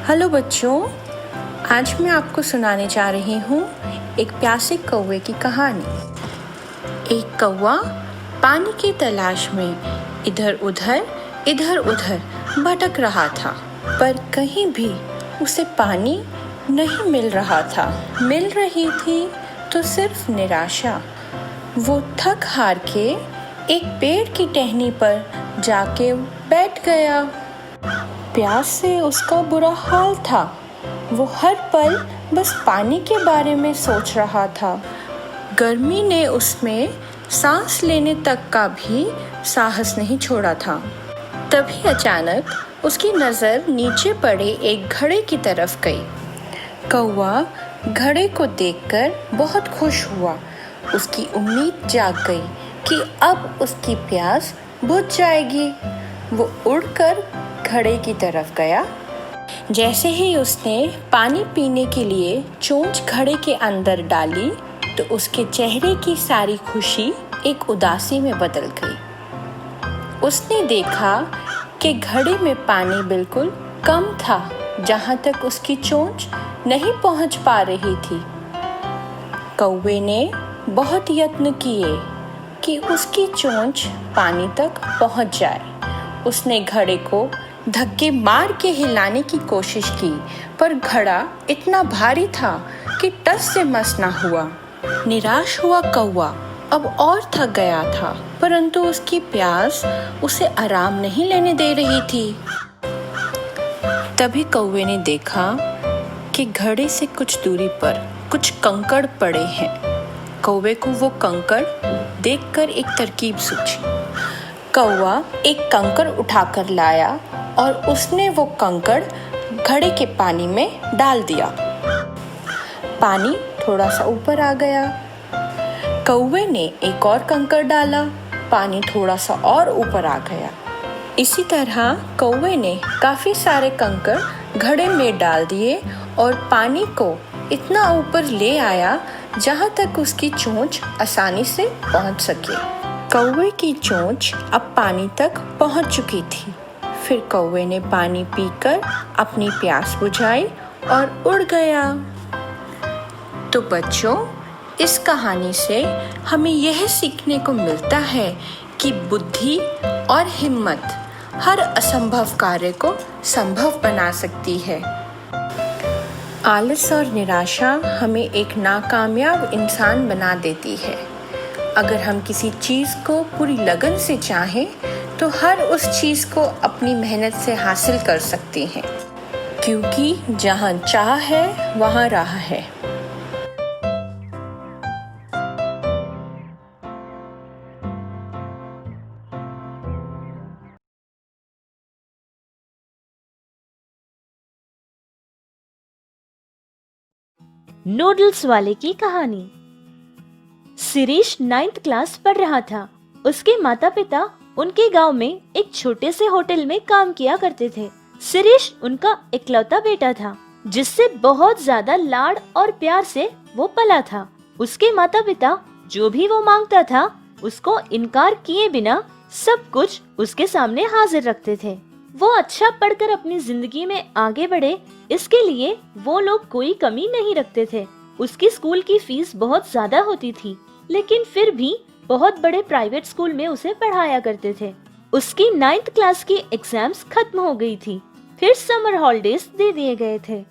Hello बच्चों, आज मैं आपको सुनाने जा रही हूँ एक प्यासे कौवे की कहानी। एक कौवा पानी की तलाश में इधर उधर भटक रहा था, पर कहीं भी उसे पानी नहीं मिल रहा था। मिल रही थी तो सिर्फ निराशा। वो थक हार के एक पेड़ की टहनी पर जाके बैठ गया। प्यास से उसका बुरा हाल था। वो हर पल बस पानी के बारे में सोच रहा था। गर्मी ने उसमें सांस लेने तक का भी साहस नहीं छोड़ा था। तभी अचानक उसकी नज़र नीचे पड़े एक घड़े की तरफ गई। कौवा घड़े को देखकर बहुत खुश हुआ। उसकी उम्मीद जाग गई कि अब उसकी प्यास बुझ जाएगी। वो उड़कर घड़े की तरफ गया। जैसे ही उसने पानी पीने के लिए चोंच घड़े के अंदर डाली तो उसके चेहरे की सारी खुशी एक उदासी में बदल गई। उसने देखा कि घड़े में पानी बिल्कुल कम था, जहाँ तक उसकी चोंच नहीं पहुँच पा रही थी। कौवे ने बहुत यत्न किए कि उसकी चोंच पानी तक पहुँच जाए। उसने घड़े को धक्के मार के हिलाने की कोशिश की, पर घड़ा इतना भारी था कि टस से मस ना हुआ। निराश हुआ कौवा अब और थक गया था, परंतु उसकी प्यास उसे आराम नहीं लेने दे रही थी। तभी कौवे ने देखा कि घड़े से कुछ दूरी पर कुछ कंकड़ पड़े हैं। कौवे को वो कंकड़ देखकर एक तरकीब सूझी। कौवा एक कंकड़ उठाकर लाया और उसने वो कंकड़ घड़े के पानी में डाल दिया। पानी थोड़ा सा ऊपर आ गया। कौवे ने एक और कंकड़ डाला, पानी थोड़ा सा और ऊपर आ गया। इसी तरह कौवे ने काफ़ी सारे कंकड़ घड़े में डाल दिए और पानी को इतना ऊपर ले आया जहाँ तक उसकी चोंच आसानी से पहुँच सके। कौवे की चोंच अब पानी तक पहुँच चुकी थी। फिर कौवे ने पानी पीकर अपनी प्यास बुझाई और उड़ गया। तो बच्चों, इस कहानी से हमें यह सीखने को मिलता है कि बुद्धि और हिम्मत हर असंभव कार्य को संभव बना सकती है। आलस और निराशा हमें एक नाकामयाब इंसान बना देती है। अगर हम किसी चीज़ को पूरी लगन से चाहें तो हर उस चीज़ को अपनी मेहनत से हासिल कर सकते हैं, क्योंकि जहाँ चाह है वहाँ राह है। नूडल्स वाले की कहानी। शिरीष 9th क्लास पढ़ रहा था। उसके माता पिता उनके गांव में एक छोटे से होटल में काम किया करते थे। शिरीष उनका इकलौता बेटा था, जिससे बहुत ज्यादा लाड और प्यार से वो पला था। उसके माता पिता जो भी वो मांगता था उसको इनकार किए बिना सब कुछ उसके सामने हाजिर रखते थे। वो अच्छा पढ़कर अपनी जिंदगी में आगे बढ़े, इसके लिए वो लोग कोई कमी नहीं रखते थे। उसकी स्कूल की फीस बहुत ज्यादा होती थी, लेकिन फिर भी बहुत बड़े प्राइवेट स्कूल में उसे पढ़ाया करते थे। उसकी 9th क्लास की एग्जाम्स खत्म हो गई थी। फिर समर हॉलिडेज दे दिए गए थे।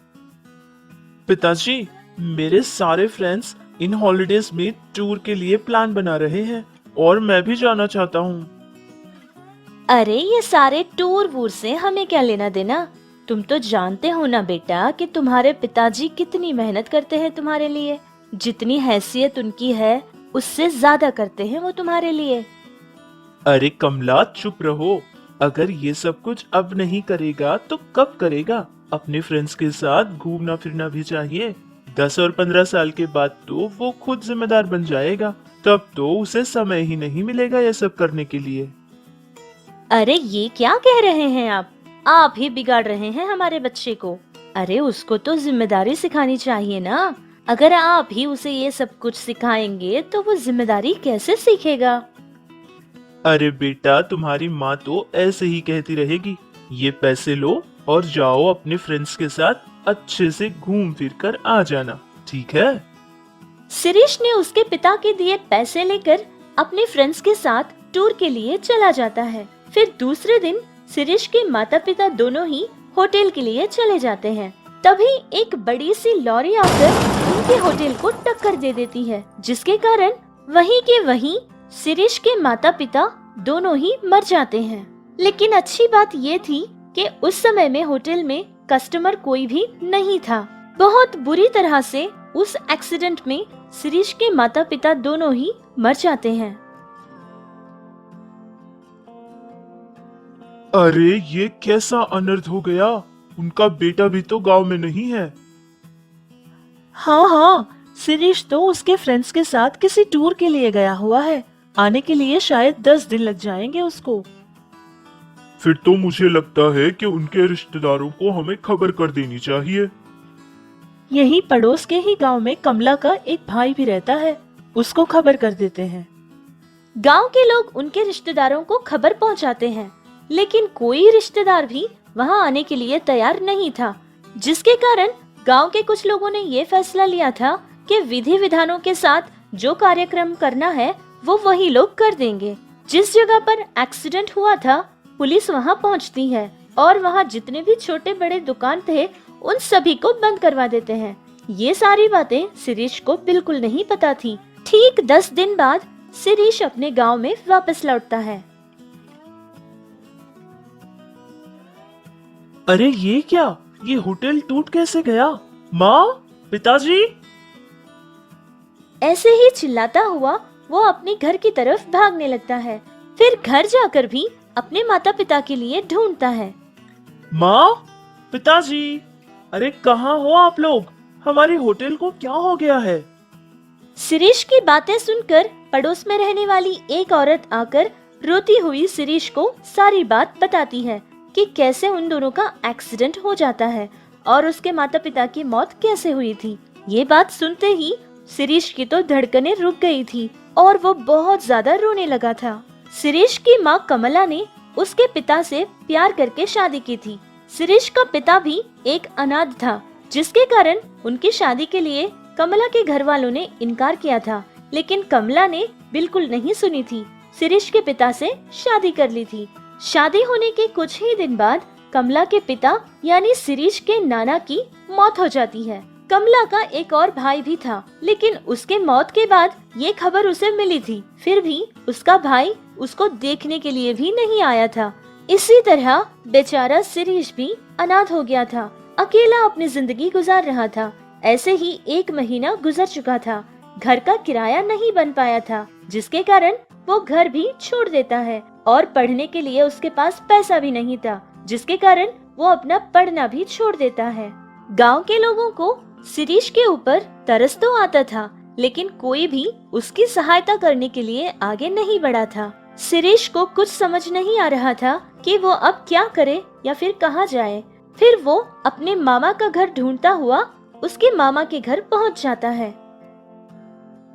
पिताजी, मेरे सारे फ्रेंड्स इन हॉलिडेज में टूर के लिए प्लान बना रहे हैं और मैं भी जाना चाहता हूँ। अरे ये सारे टूर वूर से हमें क्या लेना देना। तुम तो जानते हो ना बेटा कि तुम्हारे पिताजी कितनी मेहनत करते हैं तुम्हारे लिए। जितनी हैसियत उनकी है उससे ज्यादा करते हैं वो तुम्हारे लिए। अरे कमला, चुप रहो। अगर ये सब कुछ अब नहीं करेगा तो कब करेगा? अपने फ्रेंड्स के साथ घूमना फिरना भी चाहिए। 10 और 15 साल के बाद तो वो खुद जिम्मेदार बन जाएगा, तब तो उसे समय ही नहीं मिलेगा ये सब करने के लिए। अरे ये क्या कह रहे हैं आप ही बिगाड़ रहे हैं हमारे बच्चे को। अरे उसको तो जिम्मेदारी सिखानी चाहिए ना। अगर आप ही उसे ये सब कुछ सिखाएंगे तो वो जिम्मेदारी कैसे सीखेगा? अरे बेटा, तुम्हारी माँ तो ऐसे ही कहती रहेगी, ये पैसे लो और जाओ अपने फ्रेंड्स के साथ अच्छे से घूम फिर कर आ जाना, ठीक है? शिरीष ने उसके पिता के दिए पैसे लेकर अपने फ्रेंड्स के साथ टूर के लिए चला जाता है। फिर दूसरे दिन शिरीष के माता पिता दोनों ही होटल के लिए चले जाते हैं। तभी एक बड़ी सी लॉरी आकर उनके होटल को टक्कर दे देती है, जिसके कारण वहीं के वहीं शिरीष के माता पिता दोनों ही मर जाते हैं। लेकिन अच्छी बात ये थी कि उस समय में होटल में कस्टमर कोई भी नहीं था। बहुत बुरी तरह से उस एक्सीडेंट में शिरीष के माता पिता दोनों ही मर जाते हैं। अरे ये कैसा अनर्थ हो गया? उनका बेटा भी तो गांव में नहीं है। हाँ, शिरीष तो उसके फ्रेंड्स के साथ किसी टूर के लिए गया हुआ है। आने के लिए शायद 10 दिन लग जाएंगे उसको। फिर तो मुझे लगता है कि उनके रिश्तेदारों को हमें खबर कर देनी चाहिए। यही पड़ोस के ही गांव में कमला का एक भाई भी रहता है, उसको खबर कर देते हैं। गांव के लोग उनके रिश्तेदारों को खबर पहुंचाते हैं, लेकिन कोई रिश्तेदार भी वहां आने के लिए तैयार नहीं था, जिसके कारण गांव के कुछ लोगों ने ये फैसला लिया था कि विधि विधानों के साथ जो कार्यक्रम करना है वो वही लोग कर देंगे। जिस जगह पर एक्सीडेंट हुआ था पुलिस वहां पहुंचती है और वहां जितने भी छोटे बड़े दुकान थे उन सभी को बंद करवा देते हैं। ये सारी बातें शिरीष को बिल्कुल नहीं पता थी। ठीक 10 दिन बाद शिरीष अपने गांव में वापस लौटता है। अरे ये क्या? ये होटल टूट कैसे गया? माँ, पिताजी! ऐसे ही चिल्लाता हुआ वो अपने घर की तरफ भागने लगता है। फिर घर जाकर भी अपने माता पिता के लिए ढूंढता है। माँ, पिताजी! अरे कहाँ हो आप लोग? हमारे होटल को क्या हो गया है? शिरीष की बातें सुनकर पड़ोस में रहने वाली एक औरत आकर रोती हुई शिरीष को सारी बात बताती है कि कैसे उन दोनों का एक्सीडेंट हो जाता है और उसके माता पिता की मौत कैसे हुई थी। ये बात सुनते ही शिरीष की तो धड़कनें रुक गई थी और वो बहुत ज्यादा रोने लगा था। शिरीष की माँ कमला ने उसके पिता से प्यार करके शादी की थी। शिरीष का पिता भी एक अनाथ था, जिसके कारण उनकी शादी के लिए कमला के घर वालों ने इनकार किया था, लेकिन कमला ने बिल्कुल नहीं सुनी थी। शिरीष के पिता से शादी कर ली थी। शादी होने के कुछ ही दिन बाद कमला के पिता यानी शिरीष के नाना की मौत हो जाती है। कमला का एक और भाई भी था, लेकिन उसके मौत के बाद ये खबर उसे मिली थी, फिर भी उसका भाई उसको देखने के लिए भी नहीं आया था। इसी तरह बेचारा शिरीष भी अनाथ हो गया था, अकेला अपनी जिंदगी गुजार रहा था। ऐसे ही 1 महीना गुजर चुका था। घर का किराया नहीं बन पाया था, जिसके कारण वो घर भी छोड़ देता है और पढ़ने के लिए उसके पास पैसा भी नहीं था, जिसके कारण वो अपना पढ़ना भी छोड़ देता है। गांव के लोगों को शिरीष के ऊपर तरस तो आता था, लेकिन कोई भी उसकी सहायता करने के लिए आगे नहीं बढ़ा था। शिरीष को कुछ समझ नहीं आ रहा था कि वो अब क्या करे या फिर कहाँ जाए। फिर वो अपने मामा का घर ढूंढता हुआ उसके मामा के घर पहुंच जाता है।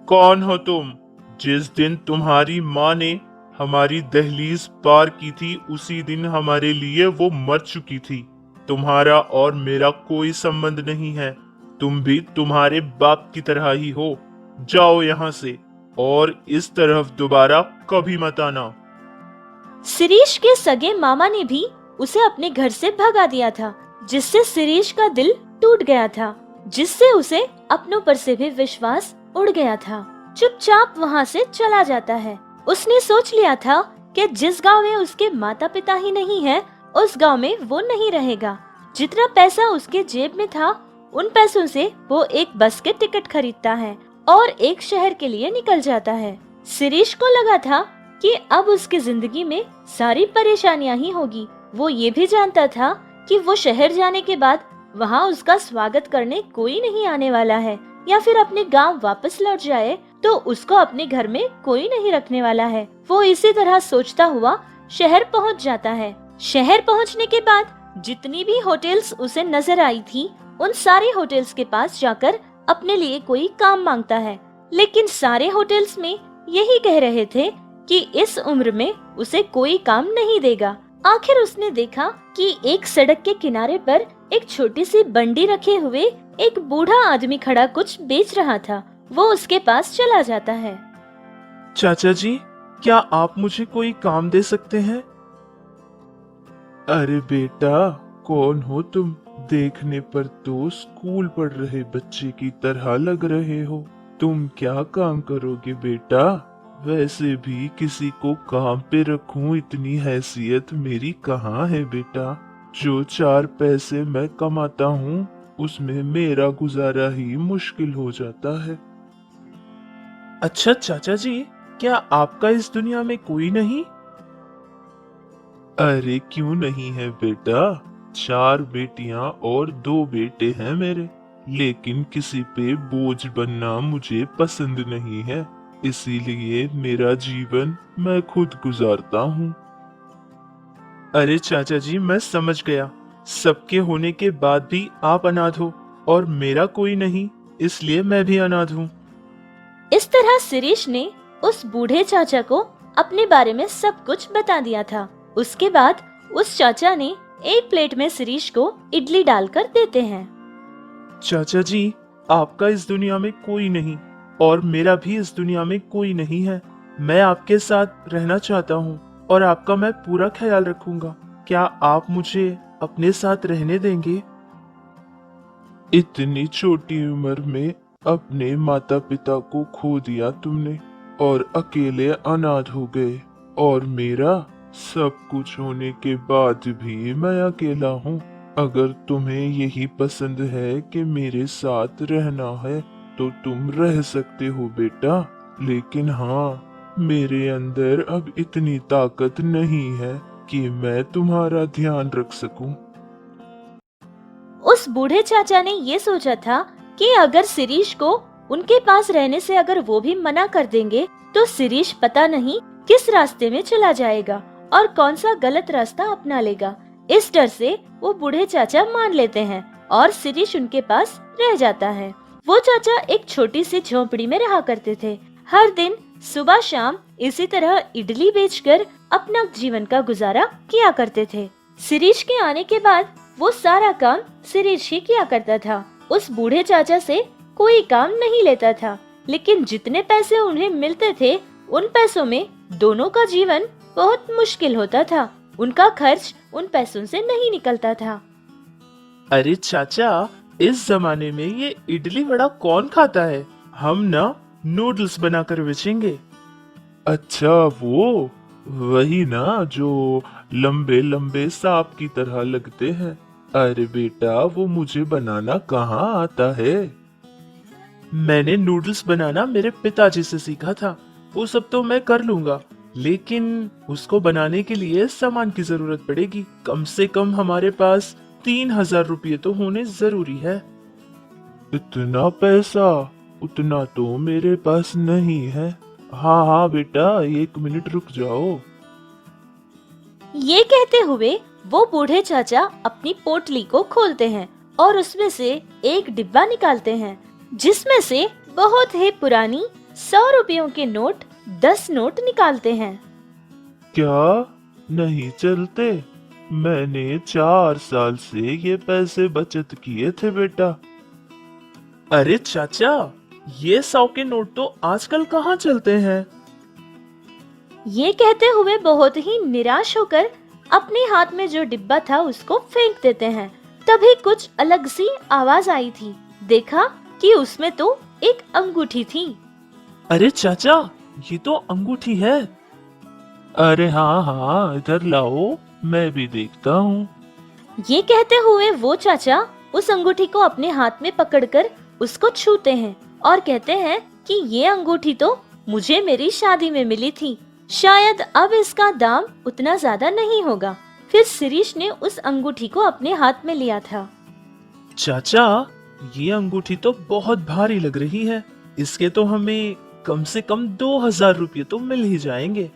कौन हो तुम? जिस दिन तुम्हारी माँ ने हमारी दहलीज पार की थी उसी दिन हमारे लिए वो मर चुकी थी। तुम्हारा और मेरा कोई संबंध नहीं है। तुम भी तुम्हारे बाप की तरह ही हो। जाओ यहाँ से और इस तरफ दोबारा कभी मत आना। शिरीष के सगे मामा ने भी उसे अपने घर से भगा दिया था, जिससे शिरीष का दिल टूट गया था, जिससे उसे अपनों पर से भी विश्वास उड़ गया था। चुपचाप वहाँ से चला जाता है। उसने सोच लिया था कि जिस गांव में उसके माता पिता ही नहीं है, उस गांव में वो नहीं रहेगा। जितना पैसा उसके जेब में था, उन पैसों से वो एक बस के टिकट खरीदता है और एक शहर के लिए निकल जाता है। शिरीष को लगा था कि अब उसकी जिंदगी में सारी परेशानियां ही होगी। वो ये भी जानता था कि वो शहर जाने के बाद वहाँ उसका स्वागत करने कोई नहीं आने वाला है, या फिर अपने गांव वापस लौट जाए तो उसको अपने घर में कोई नहीं रखने वाला है। वो इसी तरह सोचता हुआ शहर पहुँच जाता है। शहर पहुँचने के बाद जितनी भी होटल्स उसे नजर आई थी, उन सारे होटल्स के पास जाकर अपने लिए कोई काम मांगता है, लेकिन सारे होटल्स में यही कह रहे थे कि इस उम्र में उसे कोई काम नहीं देगा। आखिर उसने देखा कि एक सड़क के किनारे पर एक छोटी सी बंडी रखे हुए एक बूढ़ा आदमी खड़ा कुछ बेच रहा था। वो उसके पास चला जाता है। चाचा जी, क्या आप मुझे कोई काम दे सकते हैं? अरे बेटा, कौन हो तुम? देखने पर तो स्कूल पढ़ रहे बच्चे की तरह लग रहे हो। तुम क्या काम करोगे बेटा? वैसे भी किसी को काम पे रखूं इतनी हैसियत मेरी कहाँ है बेटा। जो 4 पैसे मैं कमाता हूँ उसमें मेरा गुजारा ही मुश्किल हो जाता है। अच्छा चाचा जी, क्या आपका इस दुनिया में कोई नहीं? अरे क्यों नहीं है बेटा, 4 बेटियां और 2 बेटे हैं मेरे, लेकिन किसी पे बोझ बनना मुझे पसंद नहीं है, इसीलिए मेरा जीवन मैं खुद गुजारता हूँ। अरे चाचा जी, मैं समझ गया, सबके होने के बाद भी आप अनाथ हो और मेरा कोई नहीं, इसलिए मैं भी अनाथ हूँ। इस तरह शिरीष ने उस बूढ़े चाचा को अपने बारे में सब कुछ बता दिया था। उसके बाद उस चाचा ने एक प्लेट में शिरीष को इडली डालकर देते हैं। चाचा जी, आपका इस दुनिया में कोई नहीं और मेरा भी इस दुनिया में कोई नहीं है। मैं आपके साथ रहना चाहता हूँ और आपका मैं पूरा ख्याल रखूंगा। क्या आप मुझे अपने साथ रहने देंगे? इतनी छोटी उम्र में अपने माता पिता को खो दिया तुमने और अकेले अनाथ हो गए, और मेरा सब कुछ होने के बाद भी मैं अकेला हूँ। अगर तुम्हें यही पसंद है कि मेरे साथ रहना है तो तुम रह सकते हो बेटा, लेकिन हाँ, मेरे अंदर अब इतनी ताकत नहीं है कि मैं तुम्हारा ध्यान रख सकूं। उस बूढ़े चाचा ने ये सोचा था कि अगर शिरीष को उनके पास रहने से अगर वो भी मना कर देंगे तो शिरीष पता नहीं किस रास्ते में चला जाएगा और कौन सा गलत रास्ता अपना लेगा। इस डर से वो बूढ़े चाचा मान लेते हैं और शिरीष उनके पास रह जाता है। वो चाचा एक छोटी सी झोंपड़ी में रहा करते थे। हर दिन सुबह शाम इसी तरह इडली बेचकर अपना जीवन का गुजारा किया करते थे। शिरीष के आने के बाद वो सारा काम शिरीष ही किया करता था। उस बूढ़े चाचा से कोई काम नहीं लेता था, लेकिन जितने पैसे उन्हें मिलते थे उन पैसों में दोनों का जीवन बहुत मुश्किल होता था। उनका खर्च उन पैसों से नहीं निकलता था। अरे चाचा, इस जमाने में ये इडली वड़ा कौन खाता है? हम ना नूडल्स बनाकर बेचेंगे। अच्छा, वो वही ना जो लंबे लंबे सांप की तरह लगते हैं। अरे बेटा, वो मुझे बनाना कहाँ आता है। मैंने नूडल्स बनाना मेरे पिताजी से सीखा था। वो सब तो मैं कर लूंगा, लेकिन उसको बनाने के लिए सामान की जरूरत पड़ेगी। कम से कम हमारे पास 3000 रुपये तो होने जरूरी है। इतना पैसा? उतना तो मेरे पास नहीं है। हाँ हाँ बेटा, 1 मिनट रुक जाओ। ये कहते हुए वो बूढ़े चाचा अपनी पोटली को खोलते हैं और उसमें से एक डिब्बा निकालते हैं, जिसमें से बहुत ही पुरानी 100 रुपयों के नोट 10 नोट निकालते हैं। क्या नहीं चलते? मैंने 4 साल से ये पैसे बचत किए थे बेटा। अरे चाचा, ये 100 के नोट तो आजकल कहाँ चलते हैं? ये कहते हुए बहुत ही निराश होकर अपने हाथ में जो डिब्बा था उसको फेंक देते हैं। तभी कुछ अलग सी आवाज आई थी। देखा कि उसमें तो एक अंगूठी थी। अरे चाचा, ये तो अंगूठी है। अरे हाँ हाँ, इधर लाओ, मैं भी देखता हूँ। ये कहते हुए वो चाचा उस अंगूठी को अपने हाथ में पकड़कर उसको छूते हैं और कहते हैं कि ये अंगूठी तो मुझे मेरी शादी में मिली थी, शायद अब इसका दाम उतना ज्यादा नहीं होगा। फिर शिरीष ने उस अंगूठी को अपने हाथ में लिया था। चाचा, ये अंगूठी तो बहुत भारी लग रही है। इसके तो हमें कम से कम 2000 रुपये तो मिल ही जाएंगे।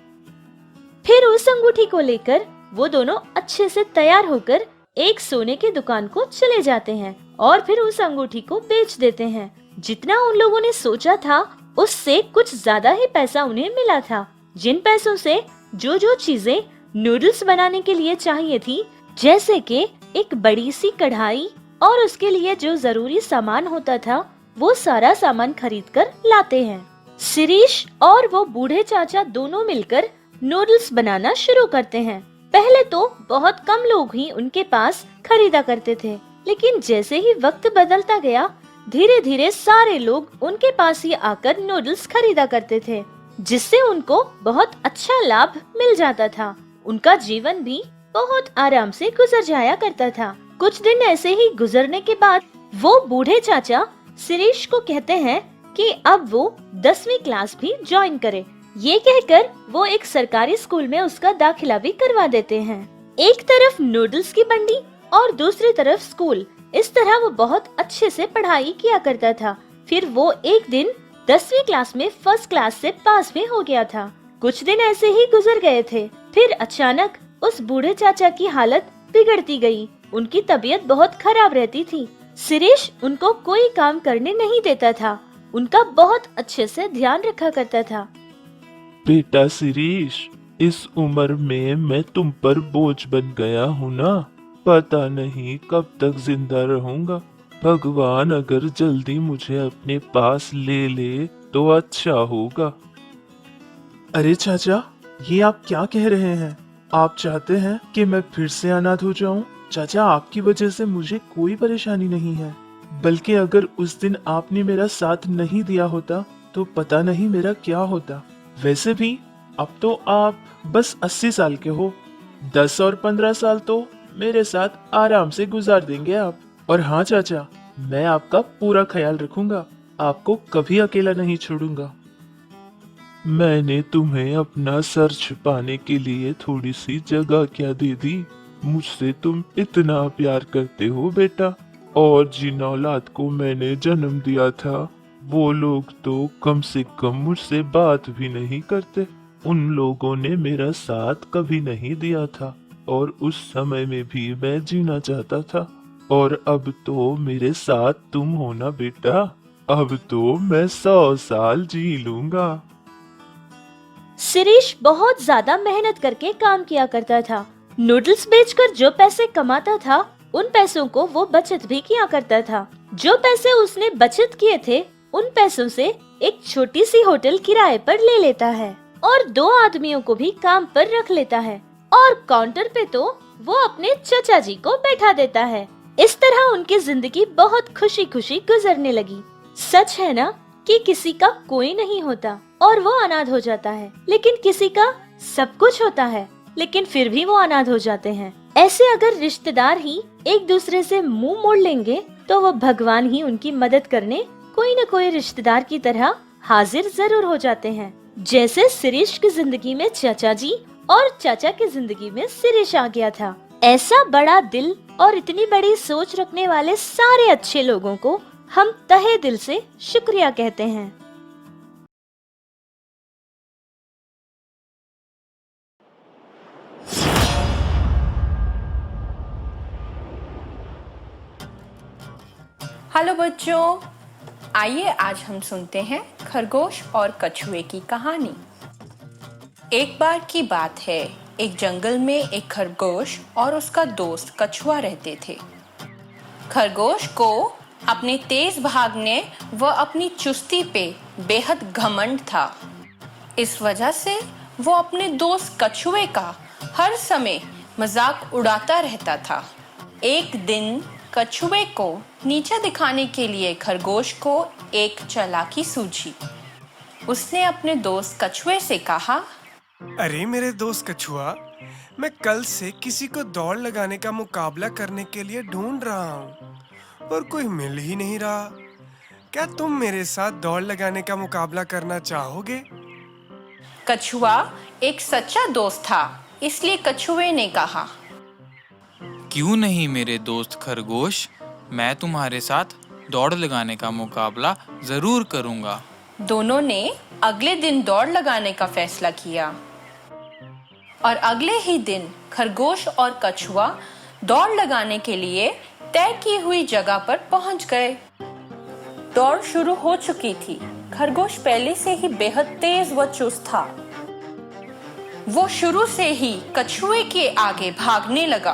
फिर उस अंगूठी को लेकर वो दोनों अच्छे से तैयार होकर एक सोने की दुकान को चले जाते हैं और फिर उस अंगूठी को बेच देते हैं। जितना उन लोगों ने सोचा था उससे कुछ ज्यादा ही पैसा उन्हें मिला था। जिन पैसों से जो जो चीजें नूडल्स बनाने के लिए चाहिए थी, जैसे कि एक बड़ी सी कढ़ाई और उसके लिए जो जरूरी सामान होता था वो सारा सामान खरीद कर लाते हैं। शिरीष और वो बूढ़े चाचा दोनों मिलकर नूडल्स बनाना शुरू करते हैं। पहले तो बहुत कम लोग ही उनके पास खरीदा करते थे, लेकिन जैसे ही वक्त बदलता गया धीरे धीरे सारे लोग उनके पास ही आकर नूडल्स खरीदा करते थे, जिससे उनको बहुत अच्छा लाभ मिल जाता था। उनका जीवन भी बहुत आराम से गुजर जाया करता था। कुछ दिन ऐसे ही गुजरने के बाद वो बूढ़े चाचा शिरीष को कहते हैं कि अब वो 10वीं क्लास भी ज्वाइन करे। ये कहकर वो एक सरकारी स्कूल में उसका दाखिला भी करवा देते हैं। एक तरफ नूडल्स की बंडी और दूसरी तरफ स्कूल, इस तरह वो बहुत अच्छे से पढ़ाई किया करता था। फिर वो एक दिन 10वीं क्लास में फर्स्ट क्लास से पास भी हो गया था। कुछ दिन ऐसे ही गुजर गए थे। फिर अचानक उस बूढ़े चाचा की हालत बिगड़ती गई। उनकी तबीयत बहुत खराब रहती थी। शिरीष उनको कोई काम करने नहीं देता था, उनका बहुत अच्छे से ध्यान रखा करता था। बेटा शिरीष, इस उम्र में मैं तुम पर बोझ बन गया हूँ ना। पता नहीं कब तक जिंदा रहूंगा। भगवान अगर जल्दी मुझे अपने पास ले ले तो अच्छा होगा। अरे चाचा, ये आप क्या कह रहे हैं? आप चाहते हैं कि मैं फिर से अनाथ हो जाऊं? चाचा, आपकी वजह से मुझे कोई परेशानी नहीं है, बल्कि अगर उस दिन आपने मेरा साथ नहीं दिया होता तो पता नहीं मेरा क्या होता। वैसे भी अब तो आप बस 80 साल के हो। 10 और 15 साल तो मेरे साथ आराम से गुजार देंगे आप। और हाँ चाचा, मैं आपका पूरा ख्याल रखूंगा, आपको कभी अकेला नहीं छोड़ूंगा। मैंने तुम्हें अपना सर छुपाने के लिए थोड़ी सी जगह क्या दे दी? मुझसे तुम इतना प्यार करते हो बेटा। और जिन औलाद को मैंने जन्म दिया था वो लोग तो कम से कम मुझसे बात भी नहीं करते। उन लोगों ने मेरा साथ कभी नहीं दिया था और उस समय में भी मैं जीना चाहता था। और अब तो मेरे साथ तुम हो ना बेटा। अब तो मैं 100 साल जी लूंगा। शिरीष बहुत ज्यादा मेहनत करके काम किया करता था। नूडल्स बेचकर जो पैसे कमाता था उन पैसों को वो बचत भी किया करता था। जो पैसे उसने बचत किए थे उन पैसों से एक छोटी सी होटल किराए पर ले लेता है और 2 आदमियों को भी काम पर रख लेता है और काउंटर पे तो वो अपने चाचा जी को बैठा देता है। इस तरह उनकी जिंदगी बहुत खुशी खुशी गुजरने लगी। सच है ना कि किसी का कोई नहीं होता और वो अनाथ हो जाता है, लेकिन किसी का सब कुछ होता है लेकिन फिर भी वो अनाथ हो जाते हैं। ऐसे अगर रिश्तेदार ही एक दूसरे से मुंह मोड़ लेंगे तो वो भगवान ही उनकी मदद करने कोई न कोई रिश्तेदार की तरह हाजिर जरूर हो जाते हैं। जैसे शिरीष की जिंदगी में चाचा जी और चाचा की जिंदगी में शिरीष आ गया था। ऐसा बड़ा दिल और इतनी बड़ी सोच रखने वाले सारे अच्छे लोगों को हम तहे दिल से शुक्रिया कहते हैं। हेलो बच्चों, आइए आज हम सुनते हैं खरगोश और कछुए की कहानी। एक बार की बात है, एक जंगल में एक खरगोश और उसका दोस्त कछुआ रहते थे। खरगोश को अपने तेज भागने व अपनी चुस्ती पे बेहद घमंड था। इस वजह से वो अपने दोस्त कछुए का हर समय मजाक उड़ाता रहता था। एक दिन कछुए को नीचा दिखाने के लिए खरगोश को एक चालाकी सूझी। उसने अपने दोस्त कछुए से कहा, अरे मेरे दोस्त कछुआ, मैं कल से किसी को दौड़ लगाने का मुकाबला करने के लिए ढूंढ रहा हूँ, पर कोई मिल ही नहीं रहा। क्या तुम मेरे साथ दौड़ लगाने का मुकाबला करना चाहोगे? कछुआ एक सच्चा दोस्त था, इसलिए कछुए ने कहा, क्यों नहीं मेरे दोस्त खरगोश, मैं तुम्हारे साथ दौड़ लगाने का मुकाबला जरूर करूंगा। दोनों ने अगले दिन दौड़ लगाने का फैसला किया और अगले ही दिन खरगोश और कछुआ दौड़ लगाने के लिए तय की हुई जगह पर पहुंच गए। दौड़ शुरू हो चुकी थी। खरगोश पहले से ही बेहद तेज व चुस्त था। वो शुरू से ही कछुए के आगे भागने लगा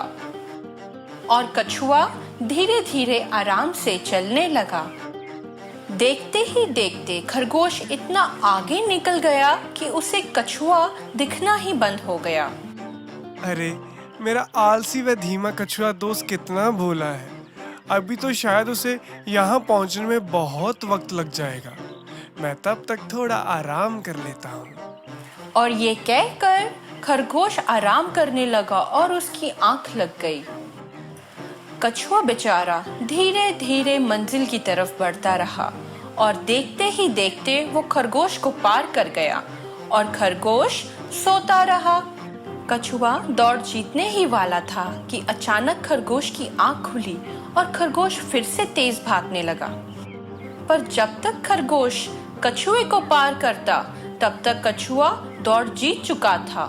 और कछुआ धीरे धीरे आराम से चलने लगा। देखते ही देखते खरगोश इतना आगे निकल गया कि उसे कछुआ दिखना ही बंद हो गया। अरे मेरा आलसी व धीमा कछुआ दोस्त कितना भोला है। अभी तो शायद उसे यहाँ पहुँचने में बहुत वक्त लग जाएगा। मैं तब तक थोड़ा आराम कर लेता हूँ। और ये कहकर खरगोश आराम करने लगा और उसकी आंख लग गई। कछुआ बेचारा धीरे धीरे मंजिल की तरफ बढ़ता रहा और देखते ही देखते वो खरगोश को पार कर गया और खरगोश सोता रहा। कछुआ दौड़ जीतने ही वाला था कि अचानक खरगोश की आंख खुली और खरगोश फिर से तेज भागने लगा। पर जब तक खरगोश कछुए को पार करता तब तक कछुआ दौड़ जीत चुका था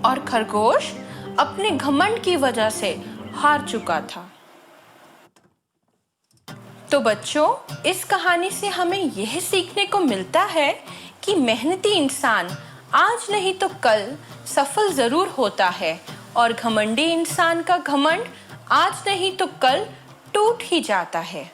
और खरगोश अपने घमंड की वजह से हार चुका था। तो बच्चों, इस कहानी से हमें यह सीखने को मिलता है कि मेहनती इंसान आज नहीं तो कल सफल जरूर होता है और घमंडी इंसान का घमंड आज नहीं तो कल टूट ही जाता है।